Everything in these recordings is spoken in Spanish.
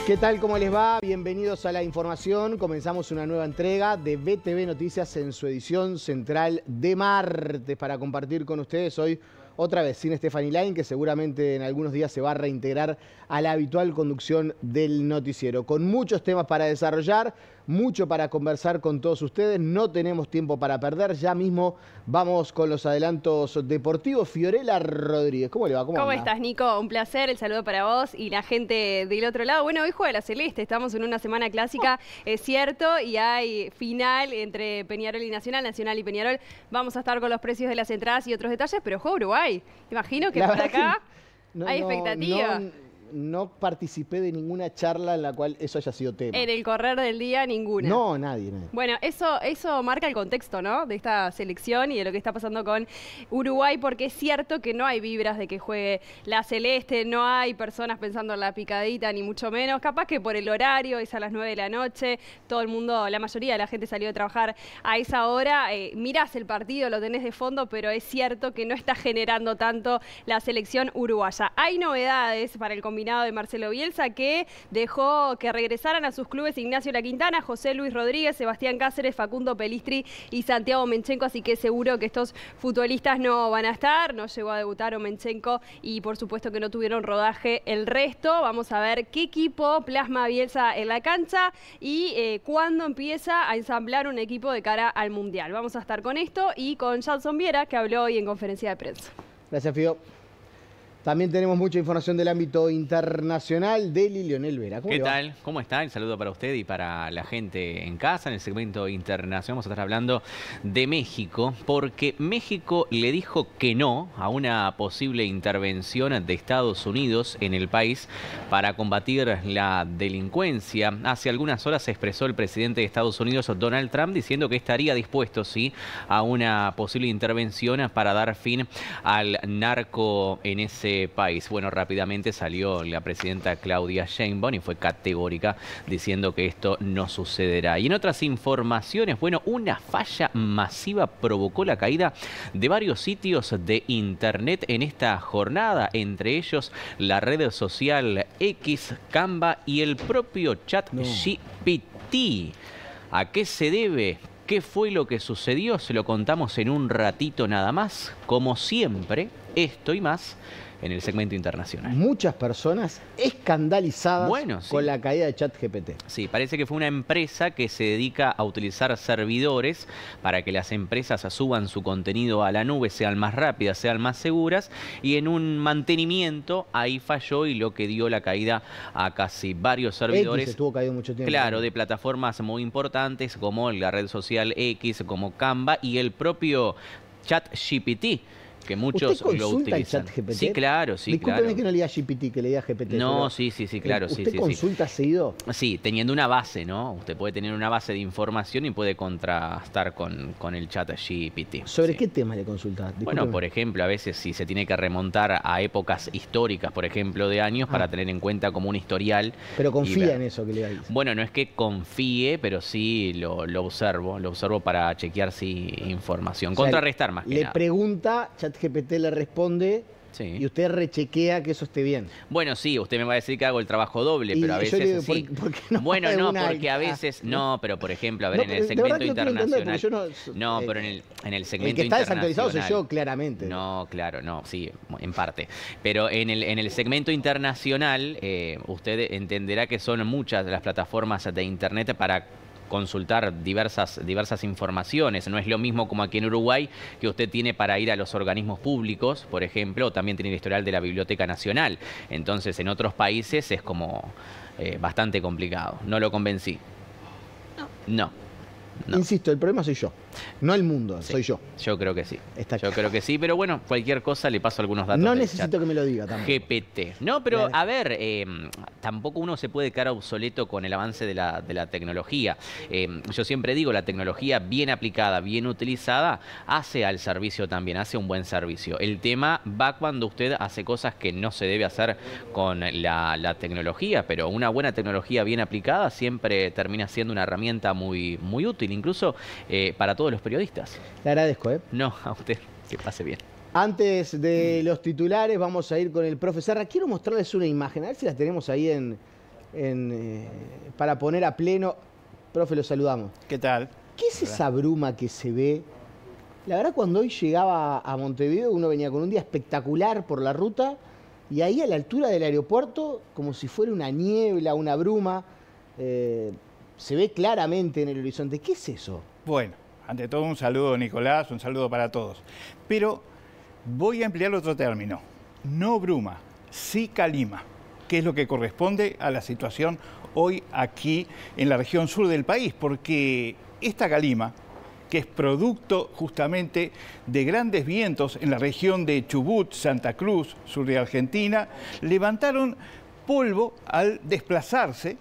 ¿Qué tal? ¿Cómo les va? Bienvenidos a la información. Comenzamos una nueva entrega de BTV Noticias en su edición central de martes para compartir con ustedes hoy otra vez sin Stephanie Line, que seguramente en algunos días se va a reintegrar a la habitual conducción del noticiero. Con muchos temas para desarrollar, mucho para conversar con todos ustedes. No tenemos tiempo para perder. Ya mismo vamos con los adelantos deportivos. Fiorella Rodríguez, ¿cómo le va? ¿Cómo estás, Nico? Un placer, el saludo para vos y la gente del otro lado. Bueno, hoy juega la Celeste, estamos en una semana clásica, es cierto, y hay final entre Peñarol y Nacional, Nacional y Peñarol. Vamos a estar con los precios de las entradas y otros detalles, pero juega Uruguay. Imagino que por acá hay expectativa. No participé de ninguna charla en la cual eso haya sido tema. En el correr del día, ninguna. No, nadie. Bueno, eso marca el contexto, ¿no? De esta selección y de lo que está pasando con Uruguay, porque es cierto que no hay vibras de que juegue la Celeste, no hay personas pensando en la picadita, ni mucho menos. Capaz que por el horario, es a las 9 de la noche, todo el mundo, la mayoría de la gente salió a trabajar a esa hora. Mirás el partido, lo tenés de fondo, pero es cierto que no está generando tanto la selección uruguaya. Hay novedades para el combinado de Marcelo Bielsa, que dejó que regresaran a sus clubes Ignacio La Quintana, José Luis Rodríguez, Sebastián Cáceres, Facundo Pelistri y Santiago Menchenko, así que seguro que estos futbolistas no van a estar. No llegó a debutar Menchenko y por supuesto que no tuvieron rodaje el resto. Vamos a ver qué equipo plasma Bielsa en la cancha y cuándo empieza a ensamblar un equipo de cara al Mundial. Vamos a estar con esto y con Jason Viera, que habló hoy en conferencia de prensa. Gracias, Fío. También tenemos mucha información del ámbito internacional de Lionel Vera. ¿Qué tal? ¿Cómo está? El saludo para usted y para la gente en casa. En el segmento internacional vamos a estar hablando de México, porque México le dijo que no a una posible intervención de Estados Unidos en el país para combatir la delincuencia. Hace algunas horas se expresó el presidente de Estados Unidos, Donald Trump, diciendo que estaría dispuesto, sí, a una posible intervención para dar fin al narco en ese país. Bueno, rápidamente salió la presidenta Claudia Sheinbaum y fue categórica diciendo que esto no sucederá. Y en otras informaciones, bueno, una falla masiva provocó la caída de varios sitios de internet en esta jornada, entre ellos la red social X, Canva y el propio ChatGPT. ¿A qué se debe? ¿Qué fue lo que sucedió? Se lo contamos en un ratito nada más. Como siempre, esto y más en el segmento internacional. Muchas personas escandalizadas con la caída de ChatGPT. Sí, parece que fue una empresa que se dedica a utilizar servidores para que las empresas suban su contenido a la nube, sean más rápidas, sean más seguras, y en un mantenimiento ahí falló y lo que dio la caída a casi varios servidores. X estuvo caído mucho tiempo. Claro, de plataformas muy importantes como la red social X, como Canva y el propio ChatGPT, que muchos lo utilizan. ¿Usted consulta el ChatGPT? Sí, claro, sí, Discúlpeme claro. que no leía GPT, que leía GPT. No, sí, claro. ¿Usted consulta seguido? Sí, teniendo una base, ¿no? Usted puede tener una base de información y puede contrastar con el ChatGPT. ¿Sobre qué tema le consulta? Bueno, por ejemplo, a veces si se tiene que remontar a épocas históricas, por ejemplo, de años, para tener en cuenta como un historial. Pero confía en eso que le dice. Bueno, no es que confíe, pero sí lo observo para chequear si información. Contrarrestar más que nada. Le pregunta, ChatGPT le responde y usted rechequea que eso esté bien. Bueno, sí, usted me va a decir que hago el trabajo doble, pero a veces digo, sí. ¿por qué no? Bueno, no, porque a veces no, pero por ejemplo, a ver, en el segmento internacional. No, pero en el segmento internacional. El que está desactualizado soy yo, claramente. No, claro, no, sí, en parte. Pero en el segmento internacional, usted entenderá que son muchas las plataformas de internet para consultar diversas informaciones. No es lo mismo como aquí en Uruguay, que usted tiene para ir a los organismos públicos, por ejemplo, o también tiene el historial de la Biblioteca Nacional. Entonces, en otros países es como bastante complicado. No lo convencí. No. Insisto, el problema soy yo. No el mundo, soy yo. Yo creo que sí. Yo creo que sí, pero bueno, cualquier cosa le paso algunos datos. No necesito que me lo diga tampoco. GPT. No, pero a ver, tampoco uno se puede quedar obsoleto con el avance de la tecnología. Yo siempre digo, la tecnología bien aplicada, bien utilizada, hace al servicio también, hace un buen servicio. El tema va cuando usted hace cosas que no se debe hacer con la tecnología, pero una buena tecnología bien aplicada siempre termina siendo una herramienta muy, muy útil, incluso para todos los periodistas. Le agradezco, ¿eh? No, a usted, que pase bien. Antes de los titulares, vamos a ir con el profe Serra. Quiero mostrarles una imagen, a ver si la tenemos ahí en para poner a pleno. Profe, lo saludamos. ¿Qué tal? ¿Qué es esa bruma que se ve? La verdad, cuando hoy llegaba a Montevideo, uno venía con un día espectacular por la ruta y ahí a la altura del aeropuerto, como si fuera una niebla, una bruma, se ve claramente en el horizonte. ¿Qué es eso? Bueno, ante todo un saludo, Nicolás, un saludo para todos. Pero voy a emplear otro término, no bruma, sí calima, que es lo que corresponde a la situación hoy aquí en la región sur del país, porque esta calima, que es producto justamente de grandes vientos en la región de Chubut, Santa Cruz, sur de Argentina, levantaron polvo al desplazarse,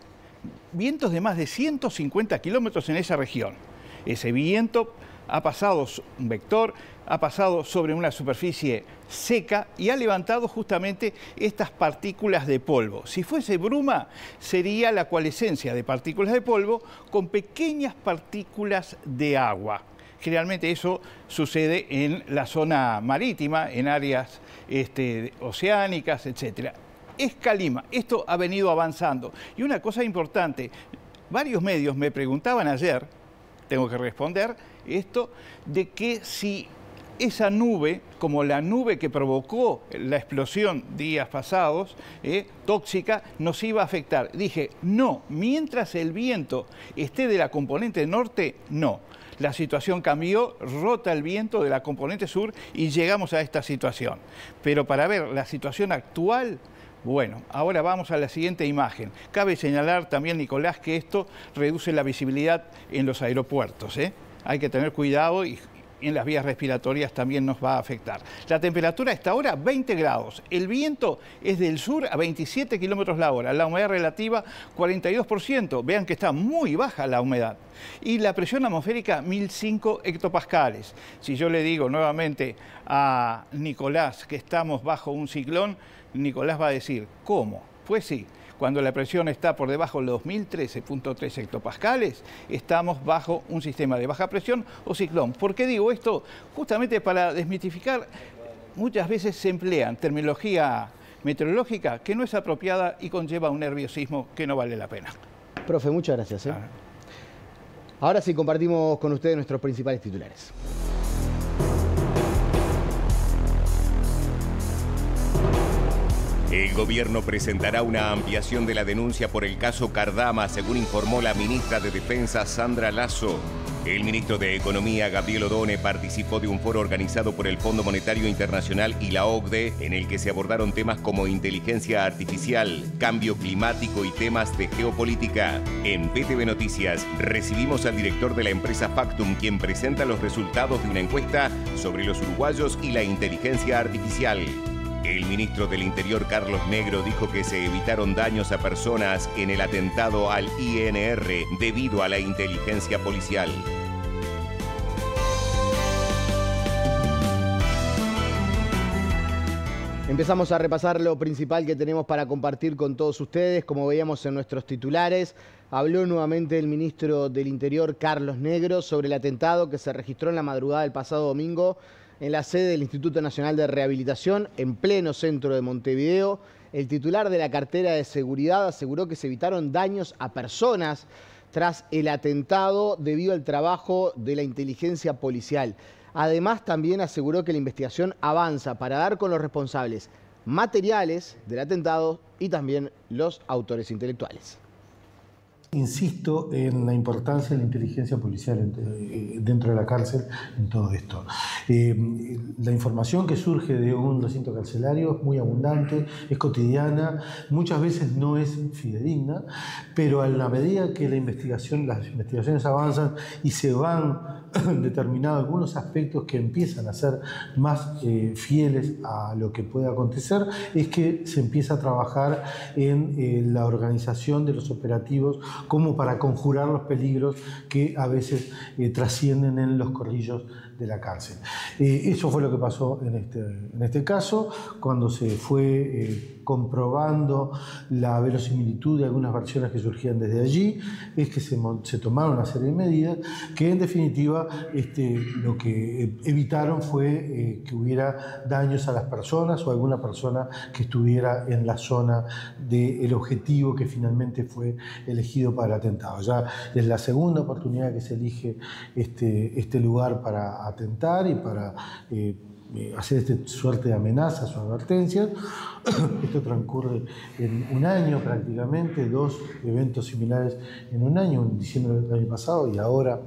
vientos de más de 150 kilómetros en esa región. Ese viento ha pasado, un vector, ha pasado sobre una superficie seca y ha levantado justamente estas partículas de polvo. Si fuese bruma, sería la coalescencia de partículas de polvo con pequeñas partículas de agua. Generalmente eso sucede en la zona marítima, en áreas oceánicas, etc. Es calima, esto ha venido avanzando. Y una cosa importante, varios medios me preguntaban ayer, tengo que responder esto, de que si esa nube, como la nube que provocó la explosión días pasados, tóxica, nos iba a afectar. Dije, no, mientras el viento esté de la componente norte, no. La situación cambió, rota el viento de la componente sur y llegamos a esta situación. Pero para ver la situación actual, bueno, ahora vamos a la siguiente imagen. Cabe señalar también, Nicolás, que esto reduce la visibilidad en los aeropuertos. Hay que tener cuidado y en las vías respiratorias también nos va a afectar. La temperatura está ahora 20 grados. El viento es del sur a 27 kilómetros la hora. La humedad relativa 42%. Vean que está muy baja la humedad. Y la presión atmosférica 1005 hectopascales. Si yo le digo nuevamente a Nicolás que estamos bajo un ciclón, Nicolás va a decir, ¿cómo? Pues sí. Cuando la presión está por debajo de los 1013.3 hectopascales, estamos bajo un sistema de baja presión o ciclón. ¿Por qué digo esto? Justamente para desmitificar, muchas veces se emplean terminología meteorológica que no es apropiada y conlleva un nerviosismo que no vale la pena. Profe, muchas gracias. Ahora sí compartimos con ustedes nuestros principales titulares. El gobierno presentará una ampliación de la denuncia por el caso Cardama, según informó la ministra de Defensa, Sandra Lasso. El ministro de Economía, Gabriel Odone, participó de un foro organizado por el Fondo Monetario Internacional y la OCDE, en el que se abordaron temas como inteligencia artificial, cambio climático y temas de geopolítica. En PTV Noticias recibimos al director de la empresa Factum, quien presenta los resultados de una encuesta sobre los uruguayos y la inteligencia artificial. El ministro del Interior, Carlos Negro, dijo que se evitaron daños a personas en el atentado al INR debido a la inteligencia policial. Empezamos a repasar lo principal que tenemos para compartir con todos ustedes. Como veíamos en nuestros titulares, habló nuevamente el ministro del Interior, Carlos Negro, sobre el atentado que se registró en la madrugada del pasado domingo en la sede del Instituto Nacional de Rehabilitación, en pleno centro de Montevideo. El titular de la cartera de seguridad aseguró que se evitaron daños a personas tras el atentado debido al trabajo de la inteligencia policial. Además, también aseguró que la investigación avanza para dar con los responsables materiales del atentado y también los autores intelectuales. Insisto en la importancia de la inteligencia policial dentro de la cárcel en todo esto. La información que surge de un recinto carcelario es muy abundante, es cotidiana, muchas veces no es fidedigna, pero a la medida que las investigaciones avanzan y se van determinados algunos aspectos que empiezan a ser más fieles a lo que puede acontecer, es que se empieza a trabajar en la organización de los operativos como para conjurar los peligros que a veces trascienden en los corrillos de la cárcel. Eso fue lo que pasó en este caso, cuando se fue comprobando la verosimilitud de algunas versiones que surgían desde allí, es que se tomaron una serie de medidas que en definitiva lo que evitaron fue que hubiera daños a las personas o a alguna persona que estuviera en la zona del objetivo que finalmente fue elegido para el atentado. Ya es la segunda oportunidad que se elige este lugar para atentar y para hacer esta suerte de amenazas o advertencias. Esto transcurre en un año prácticamente, 2 eventos similares en un año, en diciembre del año pasado y ahora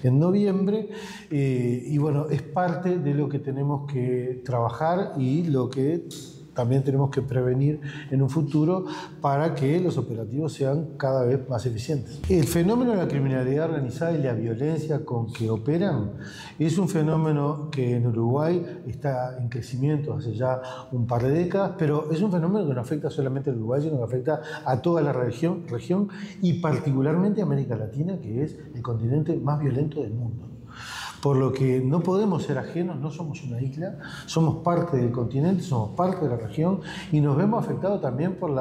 en noviembre. Y bueno, es parte de lo que tenemos que trabajar y lo que también tenemos que prevenir en un futuro para que los operativos sean cada vez más eficientes. El fenómeno de la criminalidad organizada y la violencia con que operan es un fenómeno que en Uruguay está en crecimiento hace ya un par de décadas, pero es un fenómeno que no afecta solamente al Uruguay, sino que afecta a toda la región y particularmente a América Latina, que es el continente más violento del mundo. Por lo que no podemos ser ajenos, no somos una isla, somos parte del continente, somos parte de la región y nos vemos afectados también por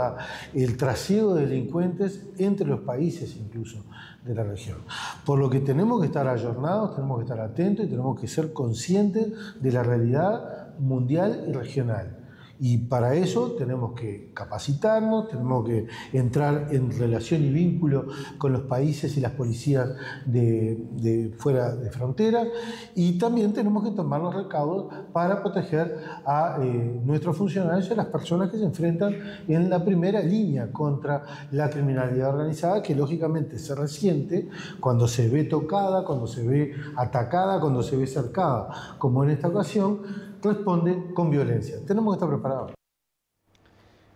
el trasiego de delincuentes entre los países incluso de la región. Por lo que tenemos que estar ayornados, tenemos que estar atentos y tenemos que ser conscientes de la realidad mundial y regional. Y para eso tenemos que capacitarnos, tenemos que entrar en relación y vínculo con los países y las policías de fuera de fronteras y también tenemos que tomar los recaudos para proteger a nuestros funcionarios y a las personas que se enfrentan en la primera línea contra la criminalidad organizada, que lógicamente se resiente cuando se ve tocada, cuando se ve atacada, cuando se ve cercada, como en esta ocasión, responde con violencia. Tenemos que estar preparados.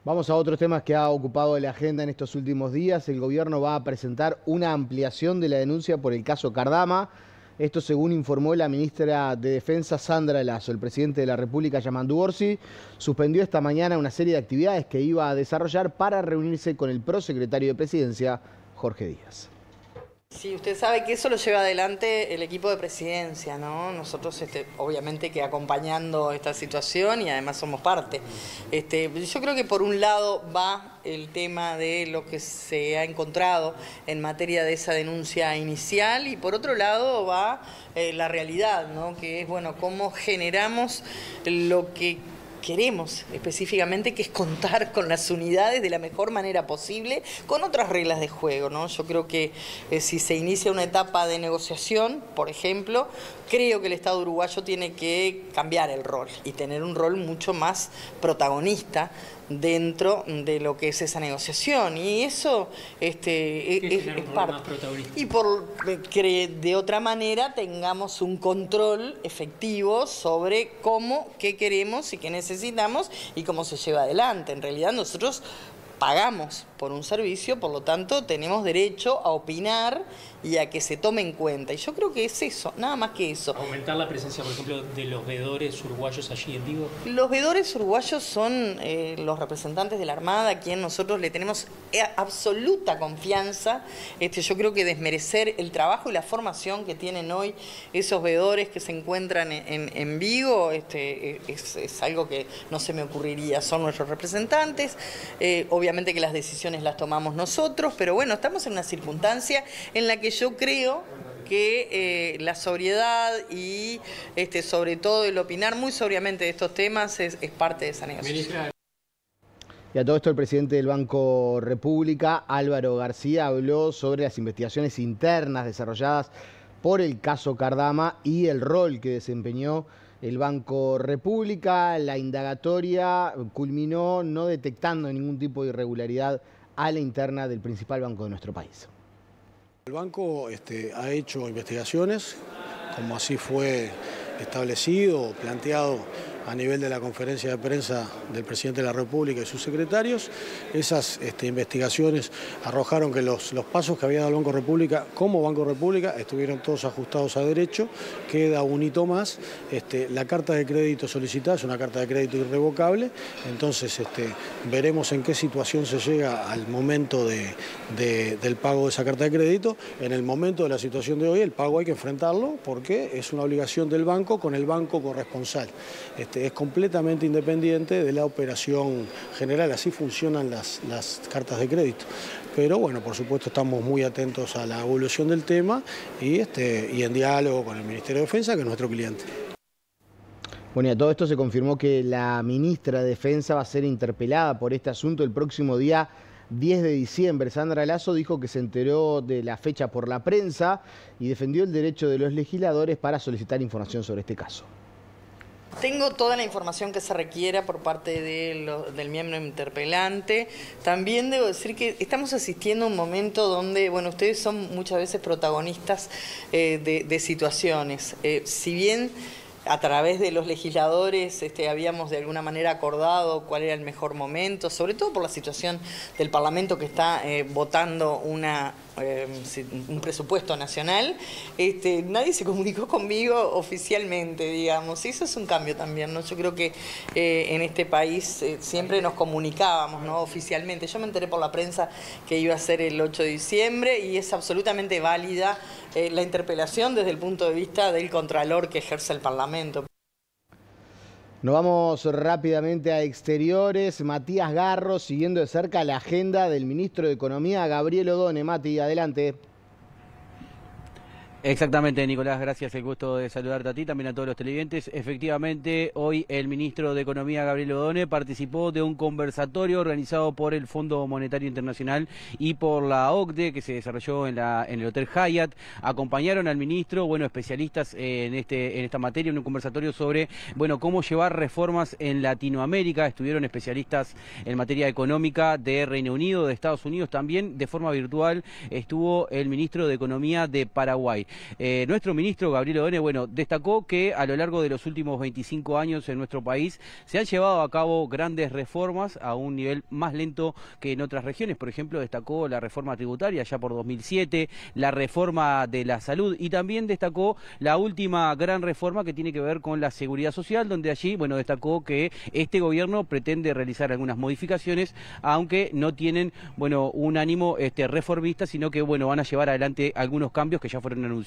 Vamos a otros temas que ha ocupado la agenda en estos últimos días. El gobierno va a presentar una ampliación de la denuncia por el caso Cardama. Esto según informó la ministra de Defensa, Sandra Lasso. El presidente de la República, Yamandu Orsi, suspendió esta mañana una serie de actividades que iba a desarrollar para reunirse con el prosecretario de Presidencia, Jorge Díaz. Sí, usted sabe que eso lo lleva adelante el equipo de presidencia, ¿no? Nosotros, obviamente, que acompañando esta situación y además somos parte. Yo creo que por un lado va el tema de lo que se ha encontrado en materia de esa denuncia inicial y por otro lado va la realidad, ¿no? Que es, bueno, cómo generamos lo que queremos específicamente, que es contar con las unidades de la mejor manera posible, con otras reglas de juego, ¿no? Yo creo que si se inicia una etapa de negociación, por ejemplo, creo que el Estado uruguayo tiene que cambiar el rol y tener un rol mucho más protagonista dentro de lo que es esa negociación, y eso es parte. Y por que de otra manera tengamos un control efectivo sobre cómo, qué queremos y qué necesitamos y cómo se lleva adelante. En realidad nosotros pagamos por un servicio, por lo tanto tenemos derecho a opinar y a que se tome en cuenta. Y yo creo que es eso, nada más que eso. ¿Aumentar la presencia, por ejemplo, de los veedores uruguayos allí en vivo? Los veedores uruguayos son los representantes de la Armada, a quien nosotros le tenemos absoluta confianza. Yo creo que desmerecer el trabajo y la formación que tienen hoy esos veedores que se encuentran en Vigo es algo que no se me ocurriría. Son nuestros representantes, obviamente que las decisiones las tomamos nosotros, pero bueno, estamos en una circunstancia en la que yo creo que la sobriedad y sobre todo el opinar muy sobriamente de estos temas es parte de esa negociación. Y a todo esto el presidente del Banco República, Álvaro García, habló sobre las investigaciones internas desarrolladas por el caso Cardama y el rol que desempeñó el Banco República. La indagatoria culminó no detectando ningún tipo de irregularidad a la interna del principal banco de nuestro país. El banco ha hecho investigaciones, como así fue establecido o planteado a nivel de la conferencia de prensa del presidente de la República y sus secretarios. Esas investigaciones arrojaron que los pasos que había dado el Banco República como Banco República estuvieron todos ajustados a derecho. Queda un hito más, la carta de crédito solicitada es una carta de crédito irrevocable, entonces veremos en qué situación se llega al momento del pago de esa carta de crédito. En el momento de la situación de hoy el pago hay que enfrentarlo porque es una obligación del banco con el banco corresponsal. Es completamente independiente de la operación general, así funcionan las cartas de crédito. Pero bueno, por supuesto estamos muy atentos a la evolución del tema y en diálogo con el Ministerio de Defensa, que es nuestro cliente. Bueno, y a todo esto se confirmó que la ministra de Defensa va a ser interpelada por este asunto el próximo día 10 de diciembre. Sandra Lasso dijo que se enteró de la fecha por la prensa y defendió el derecho de los legisladores para solicitar información sobre este caso. Tengo toda la información que se requiera por parte del miembro interpelante. También debo decir que estamos asistiendo a un momento donde, bueno, ustedes son muchas veces protagonistas de situaciones. Si bien a través de los legisladores habíamos de alguna manera acordado cuál era el mejor momento, sobre todo por la situación del Parlamento que está votando un presupuesto nacional, nadie se comunicó conmigo oficialmente, digamos, y eso es un cambio también, ¿no? Yo creo que en este país siempre nos comunicábamos, ¿no? Oficialmente. Yo me enteré por la prensa que iba a ser el 8 de diciembre y es absolutamente válida la interpelación desde el punto de vista del contralor que ejerce el Parlamento. Nos vamos rápidamente a exteriores. Matías Garro siguiendo de cerca la agenda del ministro de Economía, Gabriel Odone. Mati, adelante. Exactamente, Nicolás, gracias, el gusto de saludarte a ti, también a todos los televidentes. Efectivamente, hoy el ministro de Economía, Gabriel Odone, participó de un conversatorio organizado por el Fondo Monetario Internacional y por la OCDE, que se desarrolló en el Hotel Hyatt. Acompañaron al ministro, especialistas en esta materia, en un conversatorio sobre, cómo llevar reformas en Latinoamérica. Estuvieron especialistas en materia económica de Reino Unido, de Estados Unidos, también de forma virtual estuvo el ministro de Economía de Paraguay. Nuestro ministro Gabriel Odone, destacó que a lo largo de los últimos 25 años en nuestro país se han llevado a cabo grandes reformas a un nivel más lento que en otras regiones. Por ejemplo, destacó la reforma tributaria ya por 2007, la reforma de la salud y también destacó la última gran reforma que tiene que ver con la seguridad social, donde allí, destacó que este gobierno pretende realizar algunas modificaciones, aunque no tienen, un ánimo reformista, sino que, van a llevar adelante algunos cambios que ya fueron anunciados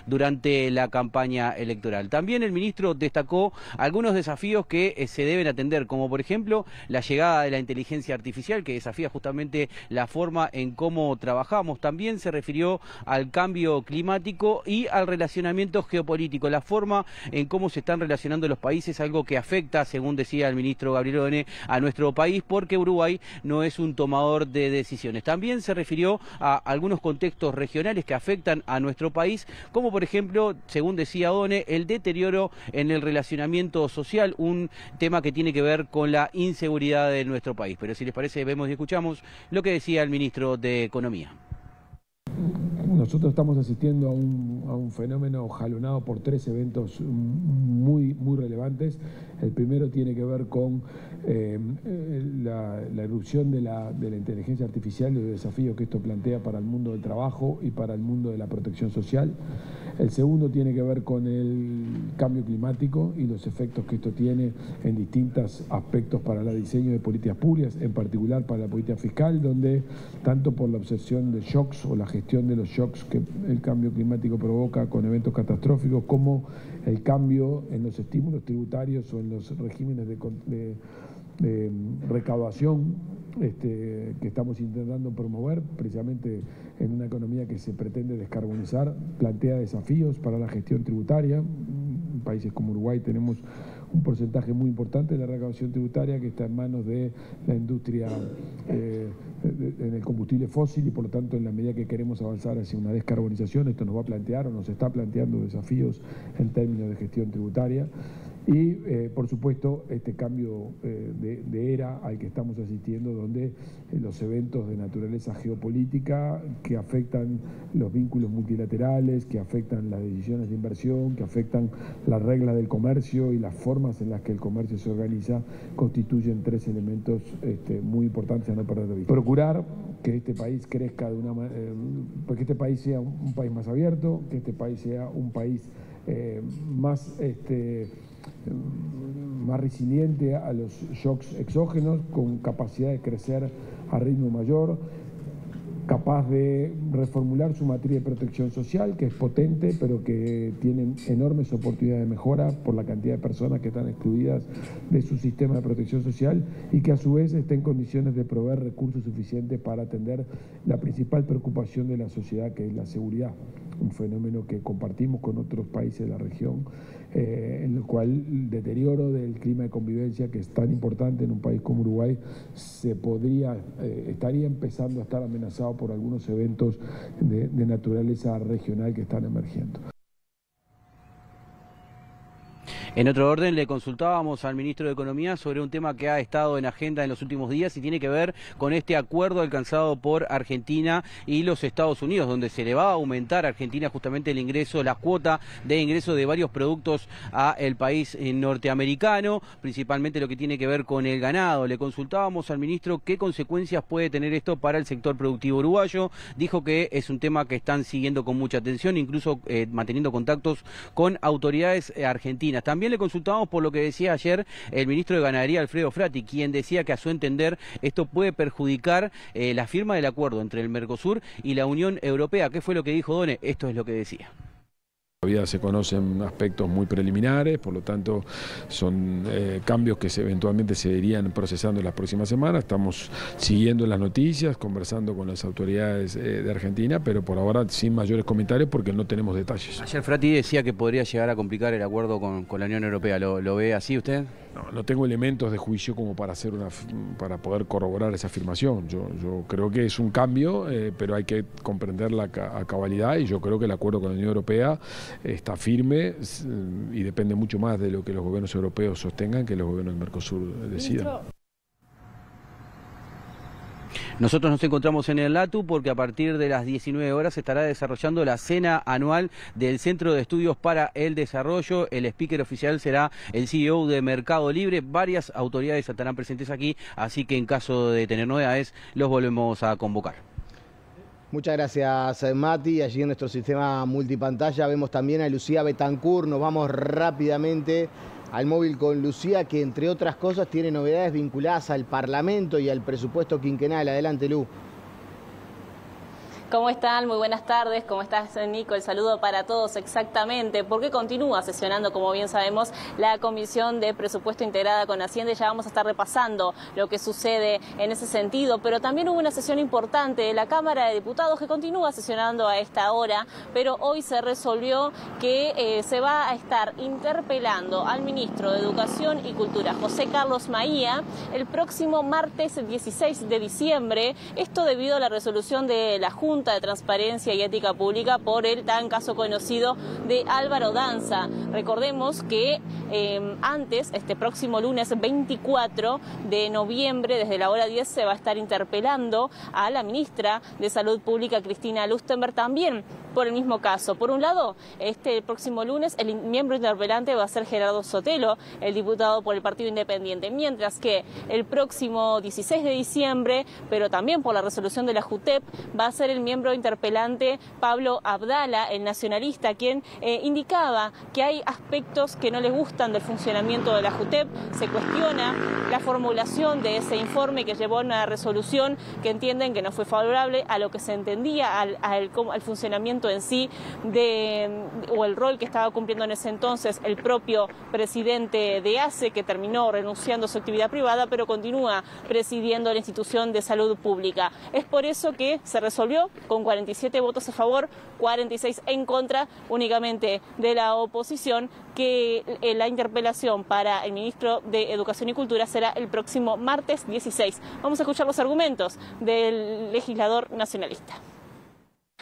durante la campaña electoral. También el ministro destacó algunos desafíos que se deben atender, como por ejemplo la llegada de la inteligencia artificial, que desafía justamente la forma en cómo trabajamos. También se refirió al cambio climático y al relacionamiento geopolítico, la forma en cómo se están relacionando los países, algo que afecta, según decía el ministro Gabriel Odone, a nuestro país, porque Uruguay no es un tomador de decisiones. También se refirió a algunos contextos regionales que afectan a nuestro país, como por ejemplo, según decía Odone, el deterioro en el relacionamiento social, un tema que tiene que ver con la inseguridad de nuestro país. Pero si les parece, vemos y escuchamos lo que decía el ministro de Economía. Nosotros estamos asistiendo a un fenómeno jalonado por tres eventos muy relevantes. El primero tiene que ver con la irrupción de la inteligencia artificial y los desafíos que esto plantea para el mundo del trabajo y para el mundo de la protección social. El segundo tiene que ver con el cambio climático y los efectos que esto tiene en distintos aspectos para el diseño de políticas públicas, en particular para la política fiscal, donde tanto por la obsesión de shocks o la gestión de los shocks que el cambio climático provoca con eventos catastróficos, como el cambio en los estímulos tributarios o en los regímenes de recaudación que estamos intentando promover, precisamente en una economía que se pretende descarbonizar, plantea desafíos para la gestión tributaria. En países como Uruguay tenemos un porcentaje muy importante de la recaudación tributaria que está en manos de la industria en el combustible fósil, y por lo tanto, en la medida que queremos avanzar hacia una descarbonización, esto nos va a plantear o nos está planteando desafíos en términos de gestión tributaria. Y, por supuesto, este cambio de era al que estamos asistiendo, donde los eventos de naturaleza geopolítica que afectan los vínculos multilaterales, que afectan las decisiones de inversión, que afectan las reglas del comercio y las formas en las que el comercio se organiza, constituyen tres elementos muy importantes a no perder de vista. Procurar que este país crezca de una manera, que este país sea un país más abierto, que este país sea un país más resiliente a los shocks exógenos, con capacidad de crecer a ritmo mayor, capaz de reformular su materia de protección social, que es potente, pero que tienen enormes oportunidades de mejora por la cantidad de personas que están excluidas de su sistema de protección social, y que a su vez esté en condiciones de proveer recursos suficientes para atender la principal preocupación de la sociedad, que es la seguridad, un fenómeno que compartimos con otros países de la región, en el cual el deterioro del clima de convivencia, que es tan importante en un país como Uruguay, estaría empezando a estar amenazado por algunos eventos de naturaleza regional que están emergiendo. En otro orden, le consultábamos al ministro de Economía sobre un tema que ha estado en agenda en los últimos días y tiene que ver con este acuerdo alcanzado por Argentina y los Estados Unidos, donde se le va a aumentar a Argentina justamente el ingreso, la cuota de ingreso de varios productos a el país norteamericano, principalmente lo que tiene que ver con el ganado. Le consultábamos al ministro qué consecuencias puede tener esto para el sector productivo uruguayo. Dijo que es un tema que están siguiendo con mucha atención, incluso manteniendo contactos con autoridades argentinas. También le consultamos por lo que decía ayer el ministro de Ganadería, Alfredo Frati, quien decía que a su entender esto puede perjudicar la firma del acuerdo entre el Mercosur y la Unión Europea. ¿Qué fue lo que dijo Done? Esto es lo que decía. Todavía se conocen aspectos muy preliminares, por lo tanto son cambios que eventualmente se irían procesando en las próximas semanas. Estamos siguiendo las noticias, conversando con las autoridades de Argentina, pero por ahora sin mayores comentarios porque no tenemos detalles. Ayer Frati decía que podría llegar a complicar el acuerdo con la Unión Europea. ¿Lo ve así usted? No tengo elementos de juicio como para poder corroborar esa afirmación. Yo creo que es un cambio, pero hay que comprenderla a cabalidad, y yo creo que el acuerdo con la Unión Europea está firme y depende mucho más de lo que los gobiernos europeos sostengan que los gobiernos del Mercosur decidan. Nosotros nos encontramos en el LATU porque a partir de las 19 horas se estará desarrollando la cena anual del Centro de Estudios para el Desarrollo. El speaker oficial será el CEO de Mercado Libre. Varias autoridades estarán presentes aquí, así que en caso de tener novedades los volvemos a convocar. Muchas gracias, Mati. Allí en nuestro sistema multipantalla vemos también a Lucía Betancourt. Nos vamos rápidamente al móvil con Lucía, que entre otras cosas tiene novedades vinculadas al Parlamento y al presupuesto quinquenal. Adelante, Lu. ¿Cómo están? Muy buenas tardes. ¿Cómo estás, Nico? El saludo para todos, exactamente, porque continúa sesionando, como bien sabemos, la Comisión de Presupuesto integrada con Hacienda. Ya vamos a estar repasando lo que sucede en ese sentido, pero también hubo una sesión importante de la Cámara de Diputados que continúa sesionando a esta hora, pero hoy se resolvió que se va a estar interpelando al ministro de Educación y Cultura, José Carlos Maía, el próximo martes 16 de diciembre. Esto debido a la resolución de la Junta de Transparencia y Ética Pública por el tan caso conocido de Álvaro Danza. Recordemos que antes, este próximo lunes 24 de noviembre, desde la hora 10, se va a estar interpelando a la ministra de Salud Pública, Cristina Lustenberg, también por el mismo caso. Por un lado, este próximo lunes el miembro interpelante va a ser Gerardo Sotelo, el diputado por el Partido Independiente, mientras que el próximo 16 de diciembre, pero también por la resolución de la JUTEP, va a ser el miembro interpelante Pablo Abdala, el nacionalista, quien indicaba que hay aspectos que no les gustan del funcionamiento de la JUTEP. Se cuestiona la formulación de ese informe que llevó a una resolución que entienden que no fue favorable a lo que se entendía al funcionamiento en sí o el rol que estaba cumpliendo en ese entonces el propio presidente de ACE, que terminó renunciando a su actividad privada, pero continúa presidiendo la institución de salud pública. Es por eso que se resolvió con 47 votos a favor, 46 en contra, únicamente de la oposición, que la interpelación para el ministro de Educación y Cultura será el próximo martes 16. Vamos a escuchar los argumentos del legislador nacionalista.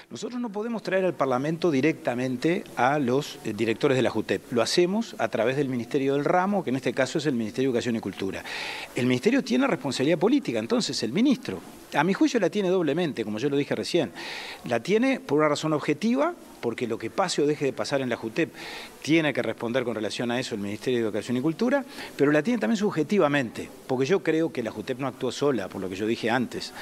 Nosotros no podemos traer al Parlamento directamente a los directores de la JUTEP. Lo hacemos a través del Ministerio del Ramo, que en este caso es el Ministerio de Educación y Cultura. El Ministerio tiene responsabilidad política, entonces el ministro, a mi juicio la tiene doblemente, como yo lo dije recién. La tiene por una razón objetiva, porque lo que pase o deje de pasar en la JUTEP tiene que responder con relación a eso el Ministerio de Educación y Cultura, pero la tiene también subjetivamente, porque yo creo que la JUTEP no actuó sola, por lo que yo dije antes.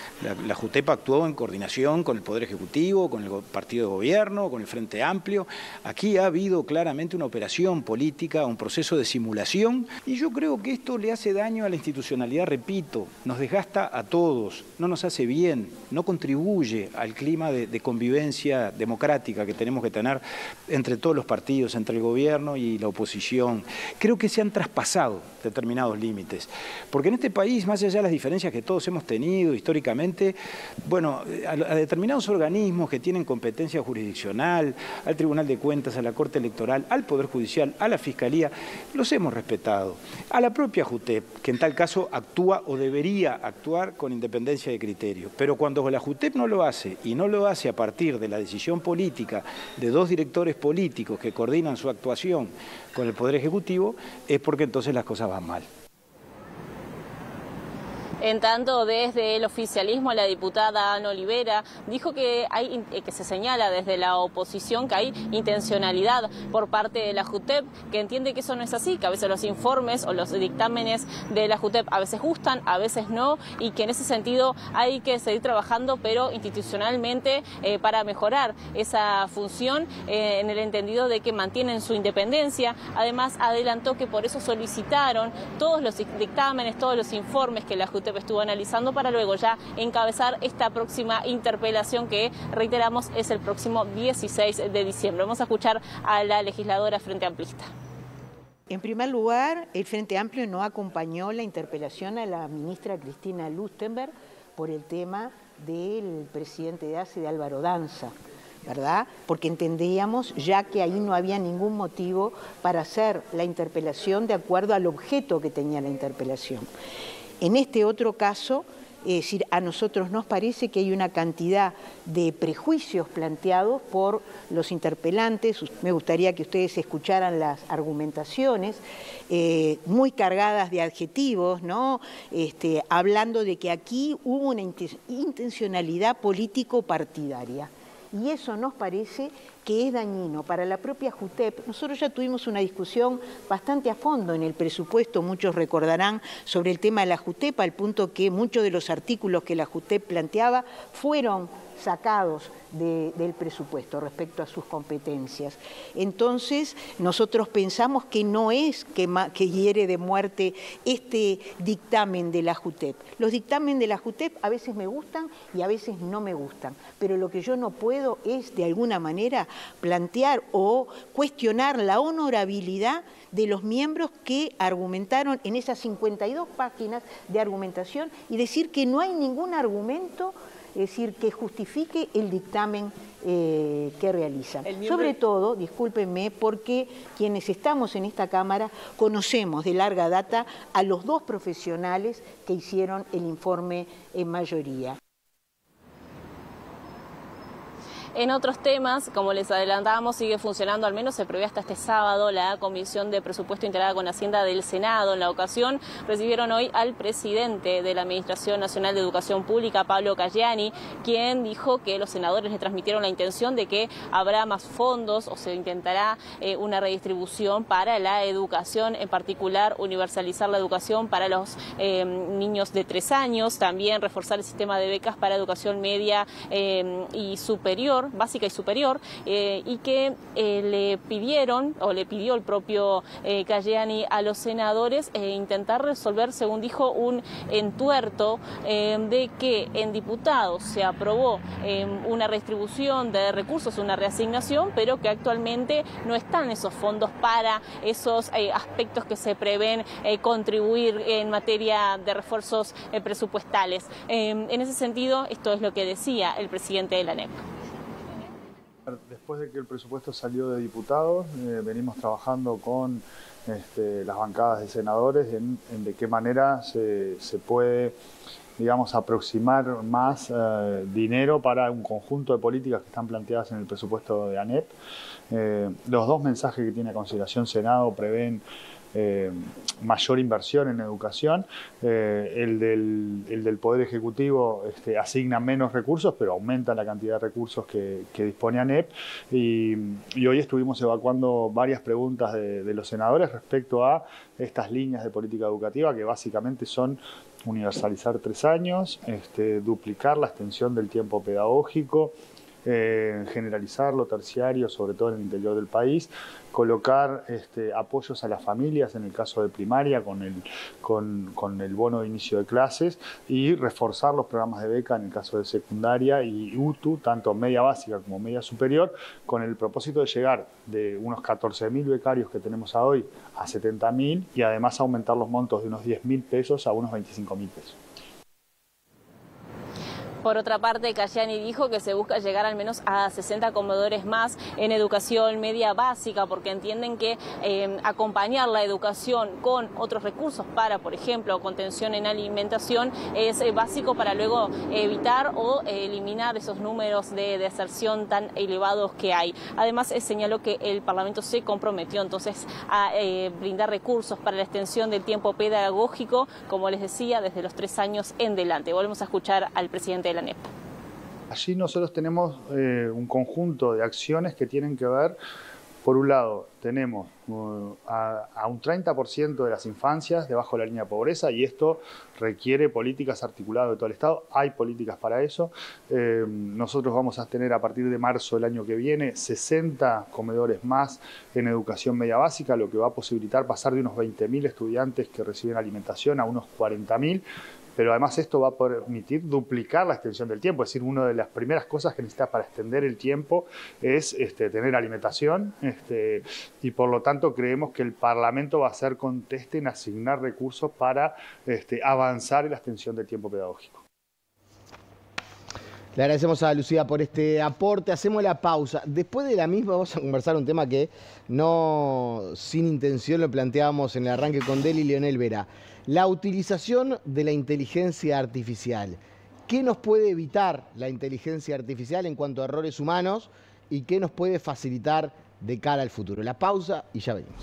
La JUTEP actuó en coordinación con el Poder Ejecutivo, con el Partido de Gobierno, con el Frente Amplio. Aquí ha habido claramente una operación política, un proceso de simulación, y yo creo que esto le hace daño a la institucionalidad, repito, nos desgasta a todos, no nos hace bien, no contribuye al clima de convivencia democrática que tenemos que tener entre todos los partidos, entre el gobierno y la oposición. Creo que se han traspasado determinados límites, porque en este país, más allá de las diferencias que todos hemos tenido históricamente, bueno, a determinados organismos que tienen competencia jurisdiccional, al Tribunal de Cuentas, a la Corte Electoral, al Poder Judicial, a la Fiscalía, los hemos respetado. A la propia JUTEP, que en tal caso actúa o debería actuar con independencia de criterio. Pero cuando la JUTEP no lo hace, y no lo hace a partir de la decisión política de dos directores políticos que coordinan su actuación con el Poder Ejecutivo, es porque entonces las cosas van mal. En tanto, desde el oficialismo, la diputada Ana Olivera dijo que se señala desde la oposición que hay intencionalidad por parte de la JUTEP, que entiende que eso no es así, que a veces los informes o los dictámenes de la JUTEP a veces gustan, a veces no, y que en ese sentido hay que seguir trabajando, pero institucionalmente para mejorar esa función, en el entendido de que mantienen su independencia. Además, adelantó que por eso solicitaron todos los dictámenes, todos los informes que la JUTEP estuvo analizando para luego ya encabezar esta próxima interpelación que, reiteramos, es el próximo 16 de diciembre. Vamos a escuchar a la legisladora Frente Amplista. En primer lugar, el Frente Amplio no acompañó la interpelación a la ministra Cristina Lustenberg por el tema del presidente de ACE, de Álvaro Danza, ¿verdad? Porque entendíamos ya que ahí no había ningún motivo para hacer la interpelación de acuerdo al objeto que tenía la interpelación. En este otro caso, es decir, a nosotros nos parece que hay una cantidad de prejuicios planteados por los interpelantes. Me gustaría que ustedes escucharan las argumentaciones, muy cargadas de adjetivos, ¿no? Hablando de que aquí hubo una intencionalidad político-partidaria. Y eso nos parece que es dañino para la propia JUTEP. Nosotros ya tuvimos una discusión bastante a fondo en el presupuesto, muchos recordarán, sobre el tema de la JUTEP, al punto que muchos de los artículos que la JUTEP planteaba fueron sacados del presupuesto respecto a sus competencias. Entonces, nosotros pensamos que no es que hiere de muerte este dictamen de la JUTEP. Los dictámenes de la JUTEP a veces me gustan y a veces no me gustan, pero lo que yo no puedo es, de alguna manera, plantear o cuestionar la honorabilidad de los miembros que argumentaron en esas 52 páginas de argumentación y decir que no hay ningún argumento, es decir, que justifique el dictamen que realizan. Sobre todo, discúlpenme, porque quienes estamos en esta Cámara conocemos de larga data a los dos profesionales que hicieron el informe en mayoría. En otros temas, como les adelantábamos, sigue funcionando, al menos se prevé hasta este sábado, la Comisión de Presupuesto Integrada con Hacienda del Senado. En la ocasión recibieron hoy al presidente de la Administración Nacional de Educación Pública, Pablo Caggiani, quien dijo que los senadores le transmitieron la intención de que habrá más fondos o se intentará una redistribución para la educación, en particular universalizar la educación para los niños de 3 años, también reforzar el sistema de becas para educación media y superior, básica y superior, y que le pidieron, o le pidió el propio Caggiani a los senadores, intentar resolver, según dijo, un entuerto de que en diputados se aprobó una redistribución de recursos, una reasignación, pero que actualmente no están esos fondos para esos aspectos que se prevén contribuir en materia de refuerzos presupuestales. En ese sentido, esto es lo que decía el presidente de la ANEP. Después de que el presupuesto salió de diputados, venimos trabajando con las bancadas de senadores en de qué manera se puede digamos, aproximar más dinero para un conjunto de políticas que están planteadas en el presupuesto de ANEP. Los dos mensajes que tiene a consideración Senado prevén mayor inversión en educación. El del Poder Ejecutivo asigna menos recursos, pero aumenta la cantidad de recursos que dispone ANEP. Y hoy estuvimos evacuando varias preguntas de los senadores respecto a estas líneas de política educativa, que básicamente son universalizar 3 años, duplicar la extensión del tiempo pedagógico, generalizarlo, terciario, sobre todo en el interior del país, colocar apoyos a las familias en el caso de primaria con el bono de inicio de clases y reforzar los programas de beca en el caso de secundaria y UTU, tanto media básica como media superior, con el propósito de llegar de unos 14.000 becarios que tenemos hoy a 70.000 y además aumentar los montos de unos 10.000 pesos a unos 25.000 pesos. Por otra parte, Cayani dijo que se busca llegar al menos a 60 comedores más en educación media básica, porque entienden que acompañar la educación con otros recursos para, por ejemplo, contención en alimentación es básico para luego evitar o eliminar esos números de deserción tan elevados que hay. Además, señaló que el Parlamento se comprometió entonces a brindar recursos para la extensión del tiempo pedagógico, como les decía, desde los 3 años en delante. Volvemos a escuchar al presidente de la ANEP. Allí nosotros tenemos un conjunto de acciones que tienen que ver, por un lado, tenemos a un 30% de las infancias debajo de la línea de pobreza y esto requiere políticas articuladas de todo el Estado. Hay políticas para eso. Nosotros vamos a tener a partir de marzo del año que viene 60 comedores más en educación media básica, lo que va a posibilitar pasar de unos 20.000 estudiantes que reciben alimentación a unos 40.000. Pero además esto va a permitir duplicar la extensión del tiempo. Es decir, una de las primeras cosas que necesitas para extender el tiempo es tener alimentación y por lo tanto creemos que el Parlamento va a ser conteste en asignar recursos para avanzar en la extensión del tiempo pedagógico. Le agradecemos a Lucía por este aporte. Hacemos la pausa. Después de la misma vamos a conversar un tema que no sin intención lo planteábamos en el arranque con Deli y Leonel Vera. La utilización de la inteligencia artificial. ¿Qué nos puede evitar la inteligencia artificial en cuanto a errores humanos y qué nos puede facilitar de cara al futuro? La pausa y ya venimos.